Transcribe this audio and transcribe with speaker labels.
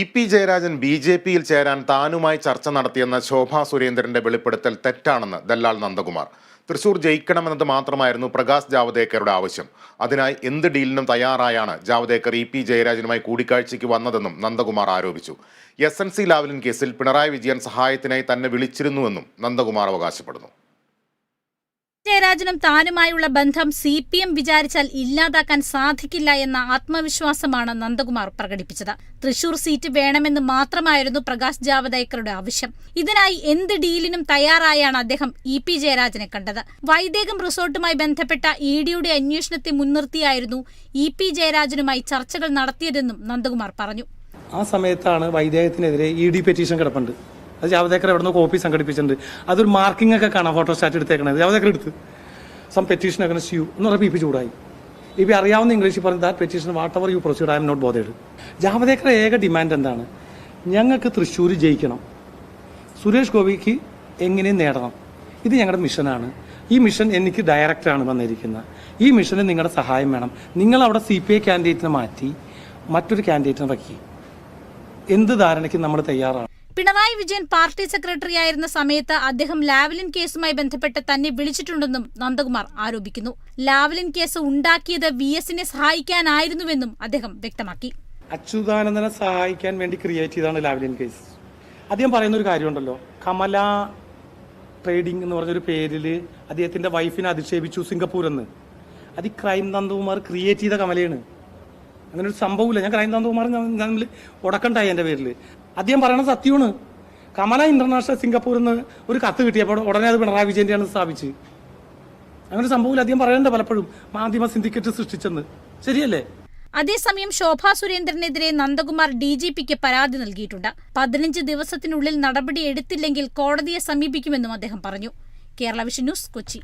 Speaker 1: EP. Jayarajan ബി.ജെ.പിയിൽ ചേരാൻ താനുമായി ചർച്ച നടത്തിയെന്ന ശോഭാ സുരേന്ദ്രന്റെ വെളിപ്പെടുത്തൽ തെറ്റാണെന്ന് ദല്ലാൽ നന്ദകുമാർ. തൃശൂർ ജയിക്കണമെന്നത് മാത്രമായിരുന്നു പ്രകാശ് ജാവദേക്കറുടെ ആവശ്യം. അതിനായി എന്ത് ഡീലിനും തയ്യാറായാണ് ജാവദേക്കർ ഇ.പി. ജയരാജനുമായി കൂടിക്കാഴ്ചയ്ക്ക് വന്നതെന്നും നന്ദകുമാർ ആരോപിച്ചു. എസ്.എൻ.സി. ലാവ്ലിൻ കേസിൽ പിണറായി വിജയൻ സഹായത്തിനായി തന്നെ വിളിച്ചിരുന്നുവെന്നും നന്ദകുമാർ അവകാശപ്പെടുന്നു.
Speaker 2: ജയരാജനും താനുമായുള്ള ബന്ധം CPM വിചാരിച്ചാൽ ഇല്ലാതാക്കാൻ സാധിക്കില്ല എന്ന ആത്മവിശ്വാസമാണ് നന്ദകുമാർ പ്രകടിപ്പിച്ചത്. തൃശൂർ സീറ്റ് വേണമെന്ന് മാത്രമായിരുന്നു പ്രകാശ് ജാവദേക്കറുടെ ആവശ്യം. ഇതിനായി എന്ത് ഡീലിനും തയ്യാറായാണ് അദ്ദേഹം ഇ.പി. ജയരാജനെ കണ്ടത്. വൈദേകം റിസോർട്ടുമായി ബന്ധപ്പെട്ട EDയുടെ അന്വേഷണത്തെ മുൻനിർത്തിയായിരുന്നു ഇ.പി. ജയരാജനുമായി ചർച്ചകൾ നടത്തിയതെന്നും നന്ദകുമാർ പറഞ്ഞു.
Speaker 3: ആ സമയത്താണ് വൈദേകത്തിനെതിരെ ED പെറ്റീഷൻ കിടപ്പുണ്ട്. അത് ജാവദേക്കർ എവിടെ നിന്ന് കോപ്പി സംഘടിപ്പിച്ചിട്ടുണ്ട്. അതൊരു മാർക്കിംഗ് ഒക്കെ കാണാം, ഫോട്ടോസ്റ്റാറ്റ് എടുത്തേക്കണത് ജാവദേക്കർ എടുത്ത് സം പെറ്റീഷൻ അഗൈൻസ്റ്റ് യു എന്ന് പറഞ്ഞപ്പോൾ ഇ.പി. ചൂടായി. ഇ.പി. അറിയാവുന്ന ഇംഗ്ലീഷിൽ പറഞ്ഞു that petition whatever you proceed I'm not bothered. Javadekar ഏക ഡിമാൻഡ് എന്താണ്? ഞങ്ങൾക്ക് തൃശ്ശൂർ ജയിക്കണം, സുരേഷ് ഗോപിക്ക് എങ്ങനെ നേടണം, ഇത് ഞങ്ങളുടെ മിഷനാണ്. ഈ മിഷൻ എനിക്ക് ഡയറക്റ്റാണ് വന്നിരിക്കുന്നത്. ഈ മിഷന് നിങ്ങളുടെ സഹായം വേണം. നിങ്ങൾ അവിടെ CPI കാൻഡിഡേറ്റിനെ മാറ്റി മറ്റൊരു കാൻഡിഡേറ്റിനെ വയ്ക്കുക. എന്ത് ധാരണയ്ക്ക് നമ്മൾ തയ്യാറാണ്.
Speaker 2: പിണറായി വിജയൻ പാർട്ടി സെക്രട്ടറി ആയിരുന്ന സമയത്ത് അദ്ദേഹം ലാവ്ലിൻ കേസുമായി ബന്ധപ്പെട്ട് തന്നെ വിളിച്ചിട്ടുണ്ടെന്നും നന്ദകുമാർ ആരോപിക്കുന്നു. ലാവ്ലിൻ കേസ് ഉണ്ടാക്കിയത് VSനെ സഹായിക്കാനായിരുന്നുവെന്നും അദ്ദേഹം വ്യക്തമാക്കി.
Speaker 3: അച്യുതാനന്ദനെ സഹായിക്കാൻ വേണ്ടി ക്രിയേറ്റ് ചെയ്താണ് ലാവ്ലിൻ കേസ്. അദ്ദേഹം പറയുന്നൊരു കാര്യമുണ്ടല്ലോ, കമല ട്രേഡിംഗ് എന്ന് പറഞ്ഞൊരു പേരിൽ അദ്ദേഹത്തിന്റെ വൈഫിനെ അധിക്ഷേപിച്ചു സിംഗപ്പൂർ എന്ന്. അത് ഈ ക്രൈം നന്ദകുമാർ ക്രിയേറ്റ് ചെയ്ത കമലയാണ്. അങ്ങനെ ഒരു സംഭവമില്ല. ഞാൻ ക്രൈം നന്ദകുമാർ തമ്മിൽ ഉടക്കണ്ടായി എൻ്റെ പേരിൽ. അദ്ദേഹം പറയണത് സത്യമാണ്. കമല ഇന്റർനാഷണൽ സിംഗപ്പൂരിൽ നിന്ന് ഒരു കത്ത് കിട്ടിയപ്പോൾ ഉടനെ അത് പിണറായി വിജയന്റെയാണ് സ്ഥാപിച്ച്. അങ്ങനെ സംഭവമില്ല. അദ്ദേഹം പറയണ്ട പലപ്പോഴും മാധ്യമ സിൻഡിക്കേറ്റ് സൃഷ്ടിച്ചെന്ന്. ശരിയല്ലേ?
Speaker 2: അതേസമയം ശോഭാ സുരേന്ദ്രനെതിരെ നന്ദകുമാർ DGPക്ക് പരാതി നൽകിയിട്ടുണ്ട്. 15 ദിവസത്തിനുള്ളിൽ നടപടി എടുത്തില്ലെങ്കിൽ കോടതിയെ സമീപിക്കുമെന്നും അദ്ദേഹം പറഞ്ഞു. Kerala vision news, Kochi.